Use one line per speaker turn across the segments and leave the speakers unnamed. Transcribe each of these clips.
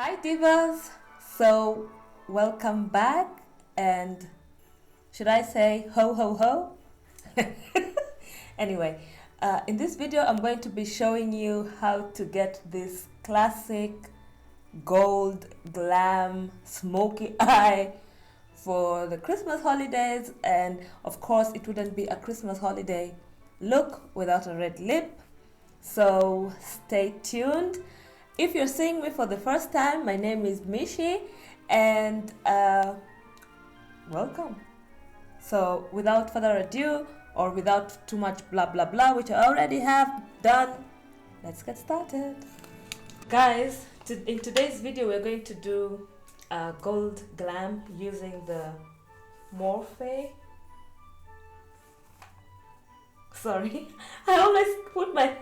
Hi Divas! So welcome back, and should I say ho ho ho? Anyway, in this video I'm going to be showing you how to get this classic gold glam smoky eye for the Christmas holidays, and of course it wouldn't be a Christmas holiday look without a red lip, so stay tuned. If you're seeing me for the first time, my name is Michy, and welcome. So without further ado, or without too much blah blah blah, which I already have done, let's get started. Guys, in today's video we're going to do gold glam using the Morphe. Sorry, I always put my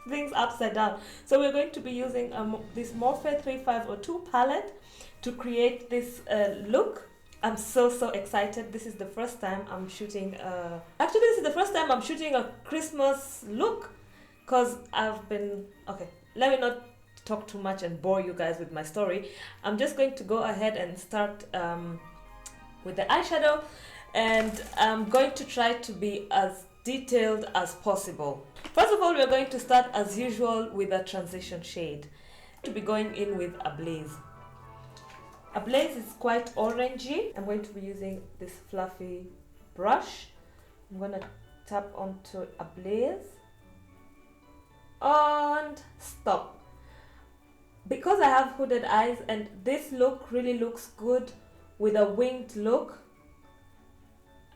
things upside down. So we're going to be using this Morphe 3502 palette to create this look. I'm so excited. This is the first time I'm shooting actually this is the first time I'm shooting a Christmas look, because I've been let me not talk too much and bore you guys with my story. I'm just going to go ahead and start with the eyeshadow, and I'm going to try to be as detailed as possible. First of all, we're going to start as usual with a transition shade. To be going in with Ablaze. Ablaze is quite orangey. I'm going to be using this fluffy brush. I'm going to tap onto Ablaze and stop. Because I have hooded eyes and this look really looks good with a winged look,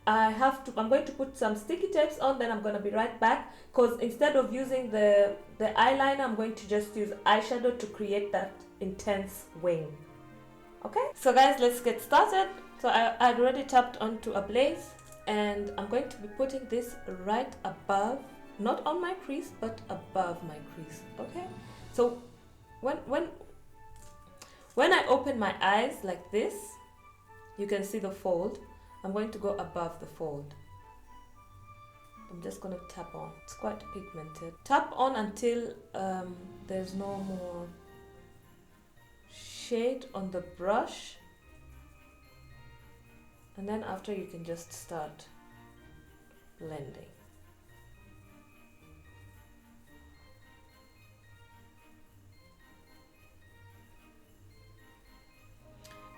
I'm going to put some sticky tapes on, then I'm going to be right back, because instead of using the eyeliner, I'm going to just use eyeshadow to create that intense wing. Okay, so guys, let's get started. So I'd already tapped onto Ablaze, and I'm going to be putting this right above, not on my crease, but above my crease. Okay, so when I open my eyes like this, you can see the fold. I'm going to go above the fold. I'm just going to tap on. It's quite pigmented. Tap on until there's no more shade on the brush, and then after you can just start blending.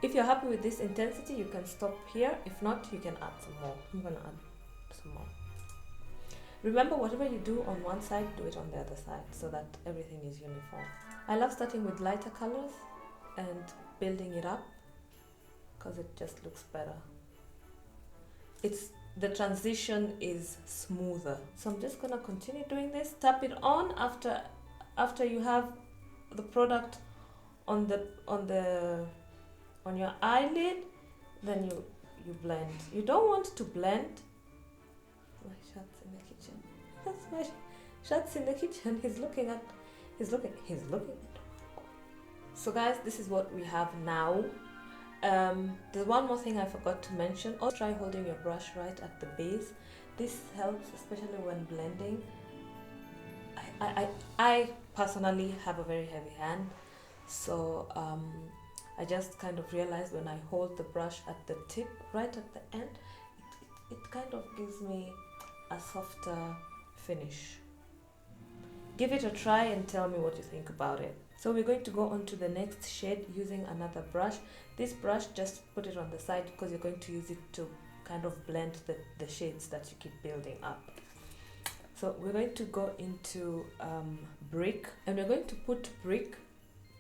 If you're happy with this intensity, you can stop here. If not, you can add some more. I'm gonna add some more. Remember, whatever you do on one side, do it on the other side, so that everything is uniform. I love starting with lighter colors and building it up, because it just looks better. The transition is smoother. So I'm just gonna continue doing this. Tap it on after you have the product on your eyelid, then you blend. You don't want to blend. My shot's in the kitchen. That's my shot's in the kitchen. He's looking. So guys, this is what we have now. There's one more thing I forgot to mention. Also, try holding your brush right at the base. This helps, especially when blending. I personally have a very heavy hand, so I just kind of realized when I hold the brush at the tip, right at the end, it kind of gives me a softer finish. Give it a try and tell me what you think about it. So we're going to go on to the next shade using another brush. This brush, just put it on the side, because you're going to use it to kind of blend the shades that you keep building up. So we're going to go into Brick, and we're going to put Brick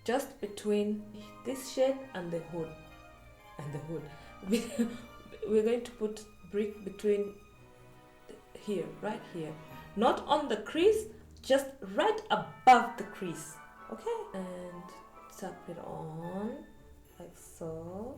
just between this shade and the hood. We're going to put Brick between here, right here. Not on the crease, just right above the crease. Okay? And tap it on, like so.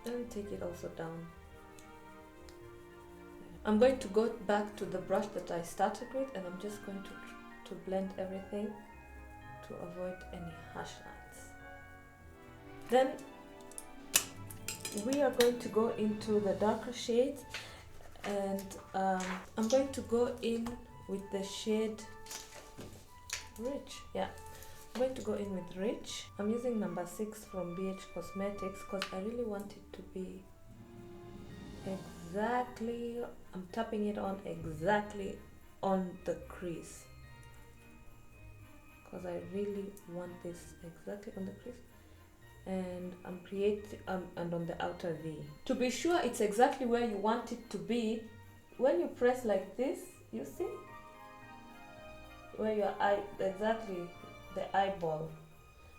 And take it also down. I'm going to go back to the brush that I started with, and I'm just going to blend everything to avoid any harsh lines. Then we are going to go into the darker shades, and I'm going to go in with the shade Rich. Yeah, I'm going to go in with Rich. I'm using number 6 from BH Cosmetics because I really want it to be exactly, I'm tapping it on exactly on the crease, because I really want this exactly on the crease, and I'm creating and on the outer V. To be sure it's exactly where you want it to be, when you press like this, you see where your eye, exactly the eyeball.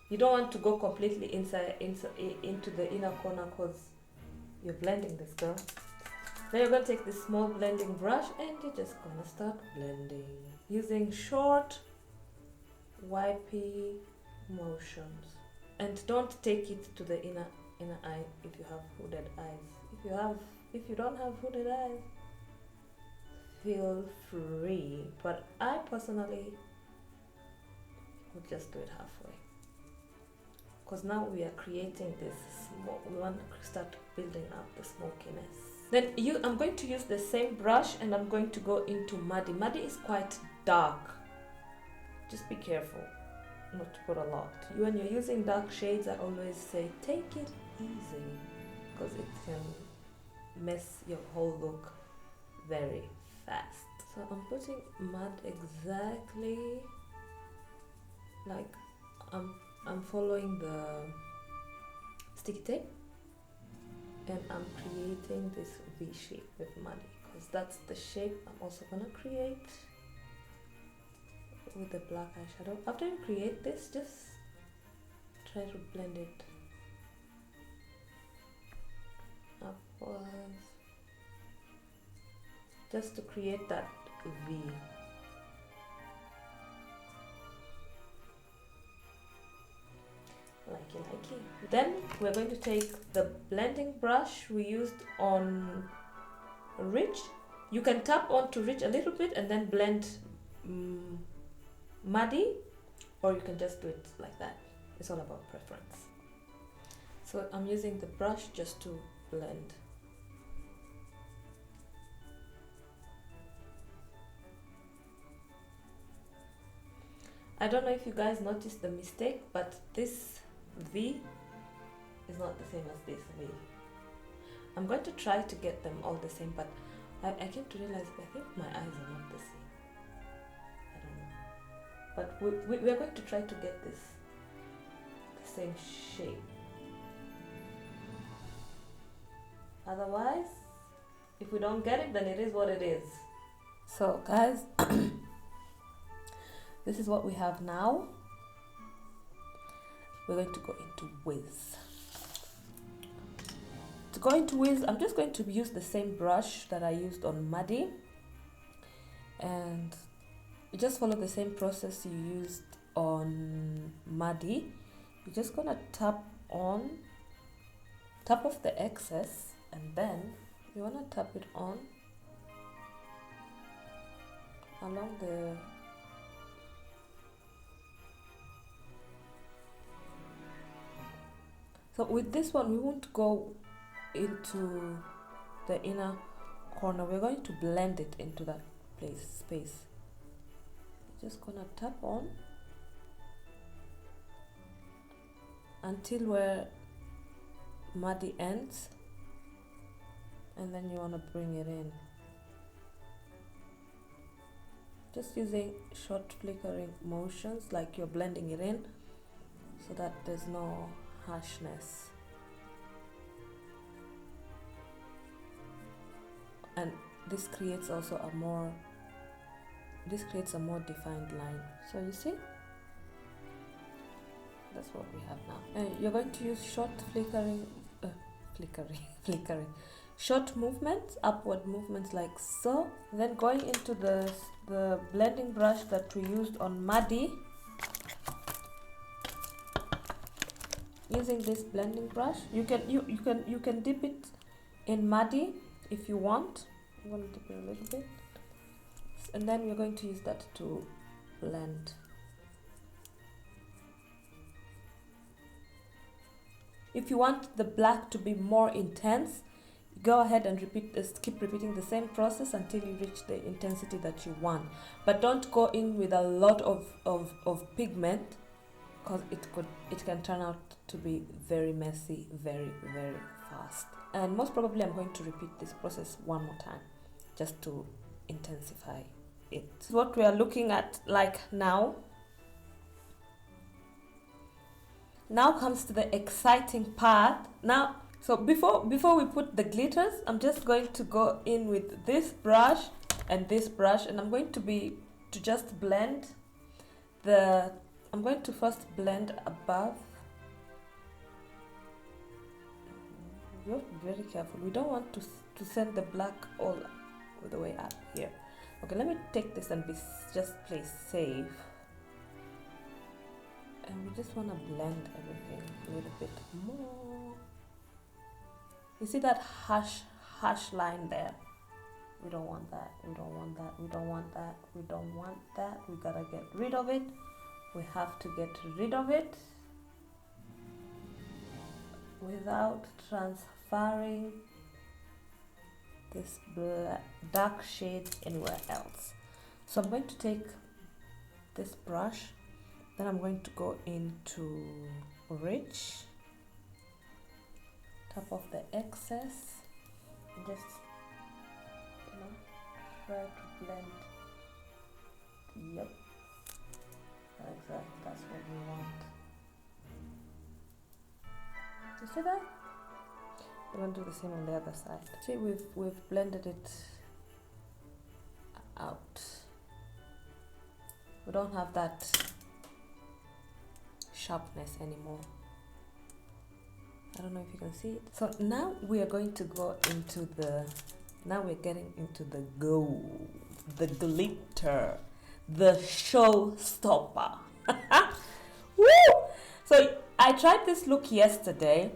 You don't want to go completely inside into the inner corner, because you're blending this, girl. Then you're going to take this small blending brush and you're just going to start blending using short wipey motions. And don't take it to the inner eye if you have hooded eyes. If you don't have hooded eyes, feel free. But I personally would just do it halfway, because now we are creating this smoke. We want to start building up the smokiness. Then I'm going to use the same brush and I'm going to go into Muddy. Muddy is quite dark. Just be careful not to put a lot. When you're using dark shades, I always say take it easy, because it can mess your whole look very fast. So I'm putting mud exactly like I'm following the sticky tape, and I'm creating this V shape with Muddy, because that's the shape I'm also gonna create with the black eyeshadow. After you create this, just try to blend it upwards, just to create that V. Likey. Then we're going to take the blending brush we used on Rich. You can tap onto Rich a little bit and then blend Muddy, or you can just do it like that. It's all about preference. So I'm using the brush just to blend. I don't know if you guys noticed the mistake, but this V is not the same as this V. I'm going to try to get them all the same, but I came to realize I think my eyes are not the same. I don't know. But we are going to try to get this the same shape. Otherwise, if we don't get it, then it is what it is. So guys, this is what we have now. We're going to go into Wiz. To go into Wiz, I'm just going to use the same brush that I used on Muddy, and you just follow the same process you used on Muddy. You're just gonna tap off the excess, and then you wanna tap it on along the So with this one, we won't go into the inner corner. We're going to blend it into that space. Just gonna tap on until where Muddy ends, and then you wanna bring it in. Just using short flickering motions, like you're blending it in, so that there's no harshness. And this creates also a more defined line. So you see, that's what we have now. And you're going to use short short movements, upward movements like so. Then going into the blending brush that we used on Muddy, using this blending brush, you can dip it in Muddy if you want. I'm going to dip it a little bit. And then we're going to use that to blend. If you want the black to be more intense, go ahead and keep repeating the same process until you reach the intensity that you want. But don't go in with a lot of pigment, because it can turn out to be very messy very fast. And most probably I'm going to repeat this process one more time just to intensify it. What we are looking at like now. Now comes to the exciting part. So before we put the glitters, I'm just going to go in with this brush and this brush, and I'm going to just blend I'm going to first blend above. You have to be very careful. We don't want to send the black all the way up here. Okay, let me take this and just play safe. And we just want to blend everything a little bit more. You see that harsh line there? We don't want that. We don't want that. We don't want that. We don't want that. We gotta get rid of it. We have to get rid of it without transferring this dark shade anywhere else. So I'm going to take this brush, then I'm going to go into rich, tap off the excess, and just try to blend. Yep, exactly, that's what we want. You see that? We're going to do the same on the other side. See, we've blended it out. We don't have that sharpness anymore. I don't know if you can see it. So now we are going to go into now we're getting into the gold, the glitter, the showstopper. Woo! So I tried this look yesterday.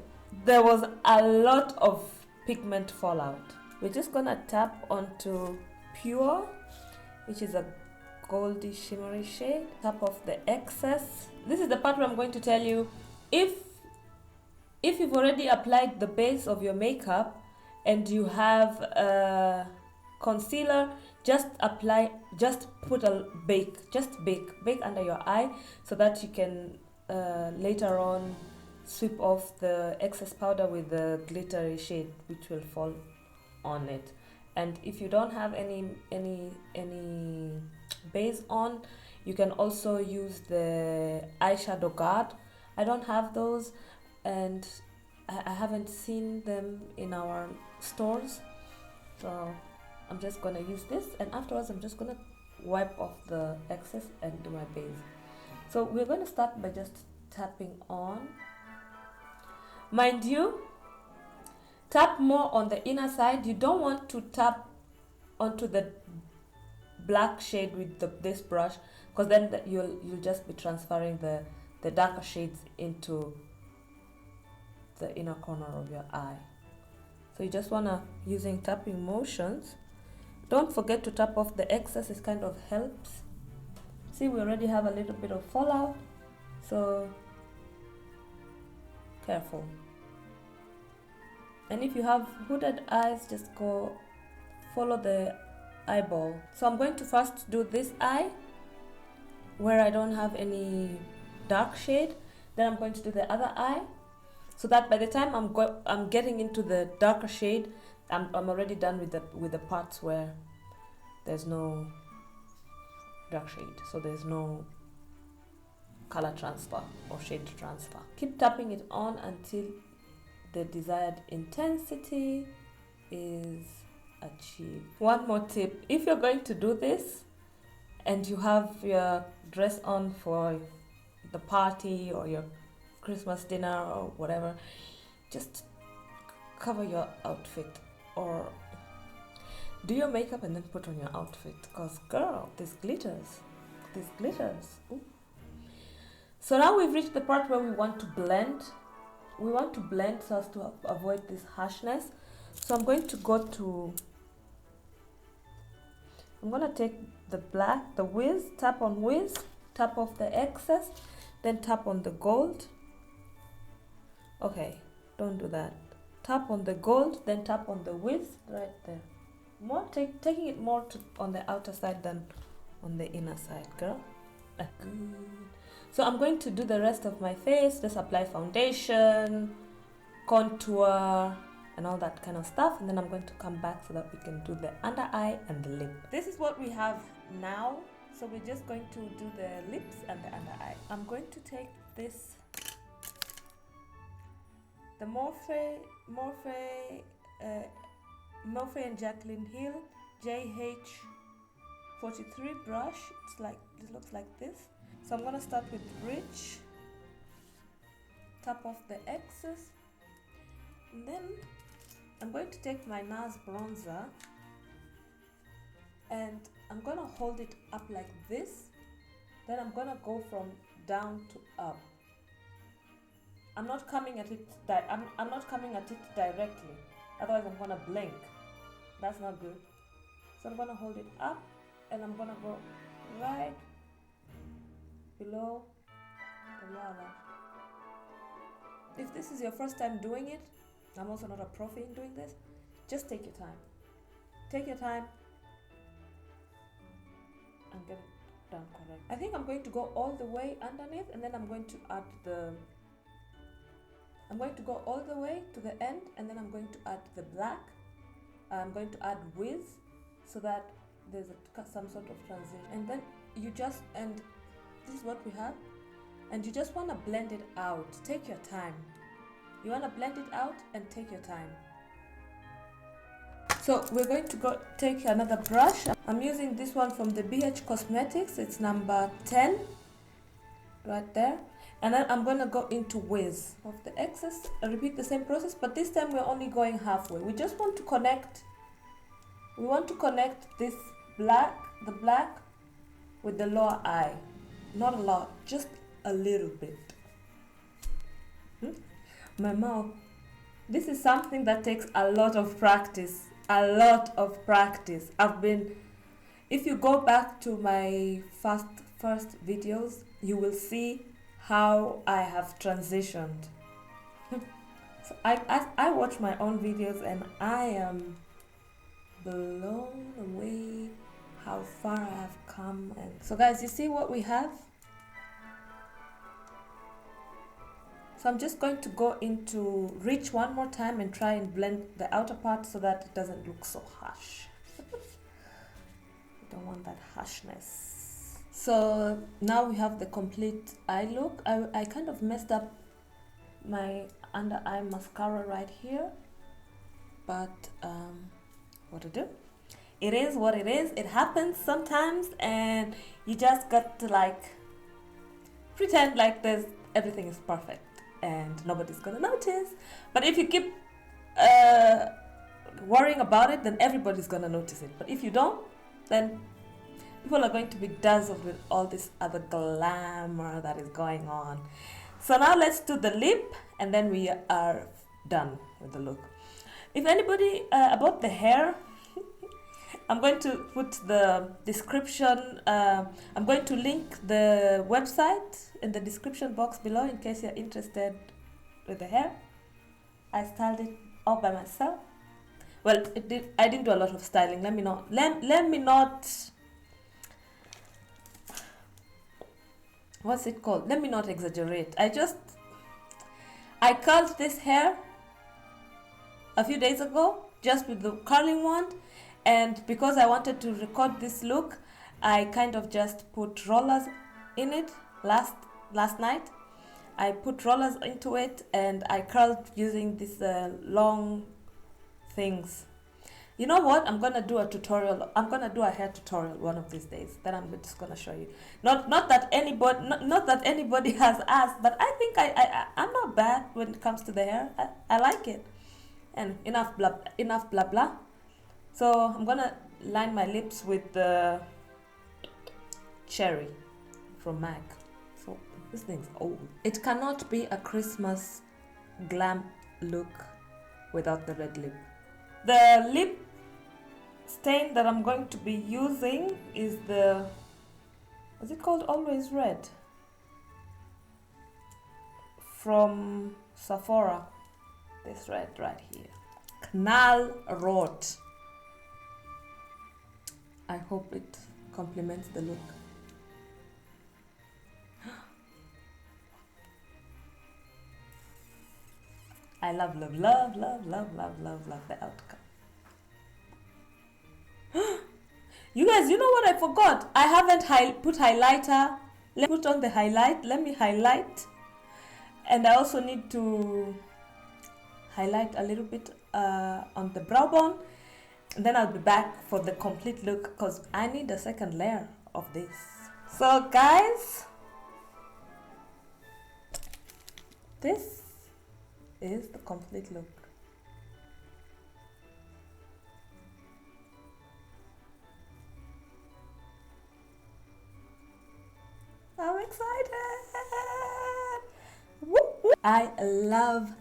There was a lot of pigment fallout. We're just gonna tap onto Pure, which is a goldy shimmery shade. Tap off the excess. This is the part where I'm going to tell you, if you've already applied the base of your makeup and you have a concealer, just put a bake under your eye, so that you can later on sweep off the excess powder with the glittery shade which will fall on it. And if you don't have any base on, you can also use the eyeshadow guard. I don't have those, and I haven't seen them in our stores, so I'm just gonna use this, and afterwards I'm just gonna wipe off the excess and do my base. So we're going to start by just tapping on. Mind you, tap more on the inner side. You don't want to tap onto the black shade with this brush, because then you'll just be transferring the darker shades into the inner corner of your eye. So you just want to, using tapping motions, don't forget to tap off the excess. It kind of helps. See, we already have a little bit of fallout, so careful. And if you have hooded eyes, just follow the eyeball. So I'm going to first do this eye where I don't have any dark shade. Then I'm going to do the other eye, so that by the time I'm getting into the darker shade, I'm already done with the parts where there's no dark shade, so there's no color transfer or shade transfer. Keep tapping it on until the desired intensity is achieved. One more tip: if you're going to do this and you have your dress on for the party or your Christmas dinner or whatever, just cover your outfit or do your makeup and then put on your outfit, because girl, this glitters. Ooh. So now we've reached the part where we want to blend. We want to blend so as to avoid this harshness. So I'm going to go to I'm gonna take the black, the whiz, tap on whiz, tap off the excess, then tap on the gold. Okay, don't do that. Tap on the gold, then tap on the whiz right there. More taking it more on the outer side than on the inner side, girl. Good. So I'm going to do the rest of my face. Just apply foundation, contour, and all that kind of stuff, and then I'm going to come back so that we can do the under eye and the lip. This is what we have now, so we're just going to do the lips and the under eye. I'm going to take this, the Morphe and Jaclyn Hill JH43 brush. It looks like this. So I'm gonna start with bridge, tap off the excess, and then I'm going to take my NARS bronzer and I'm gonna hold it up like this. Then I'm gonna go from down to up. I'm not coming at it. I'm not coming at it directly. Otherwise, I'm gonna blink. That's not good. So I'm gonna hold it up and I'm gonna go right below the lower lash. If this is your first time doing it, I'm also not a profi in doing this. Just take your time. Take your time and get it done correct. I think I'm going to go all the way underneath, and then I'm going to add I'm going to go all the way to the end, and then I'm going to add the black. I'm going to add whiz so that there's some sort of transition. And then and this is what we have. And you just want to blend it out. Take your time. You want to blend it out and take your time. So we're going to take another brush. I'm using this one from the BH Cosmetics. It's number 10, right there. And then I'm going to go into whiz of the excess. I repeat the same process, but this time we're only going halfway. We just want to connect. We want to connect this black, the black, with the lower eye. Not a lot, just a little bit. My mouth. This is something that takes a lot of practice. A lot of practice. If you go back to my first videos, you will see how I have transitioned. So I watch my own videos and I am blown away how far I have come. And so guys, you see what we have? So I'm just going to go into reach one more time and try and blend the outer part so that it doesn't look so harsh. I don't want that harshness. So now we have the complete eye look. I kind of messed up my under eye mascara right here, but what to do? It is what it is. It happens sometimes, and you just got to pretend like everything is perfect and nobody's gonna notice. But if you keep worrying about it, then everybody's gonna notice it. But if you don't, then people are going to be dazzled with all this other glamour that is going on. So now let's do the lip, and then we are done with the look. If anybody about the hair, I'm going to put the description, I'm going to link the website in the description box below in case you're interested with the hair. I styled it all by myself. Well, I didn't do a lot of styling. Let me not, what's it called? Let me not exaggerate. I curled this hair a few days ago, just with the curling wand. And because I wanted to record this look, I kind of just put rollers in it last night. I put rollers into it and I curled using these long things. You know what? I'm gonna do a tutorial. I'm gonna do a hair tutorial one of these days. Then I'm just gonna show you. Not that anybody has asked, but I think I'm not bad when it comes to the hair. I like it. And enough blah blah. So I'm gonna line my lips with the Cherry from MAC. So this thing's old. It cannot be a Christmas glam look without the red lip. The lip stain that I'm going to be using is is it called Always Red? From Sephora. This red right here. Knallrot. I hope it complements the look. I love the outcome. You guys, you know what I forgot? I haven't put highlighter. Let me put on the highlight. Let me highlight. And I also need to highlight a little bit on the brow bone. And then I'll be back for the complete look because I need a second layer of this. So guys, this is the complete look. I'm excited. I love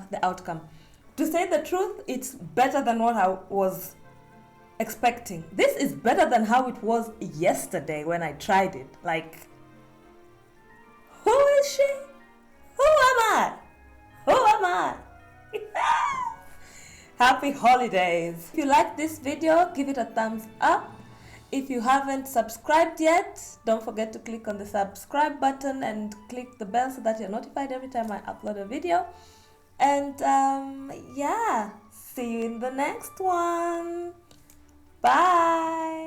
the outcome. To say the truth, it's better than what I was expecting. This is better than how it was yesterday when I tried it. Like, who is she? Who am I? Who am I? Happy holidays. If you like this video, give it a thumbs up. If you haven't subscribed yet, don't forget to click on the subscribe button and click the bell so that you're notified every time I upload a video. And yeah, see you in the next one. Bye.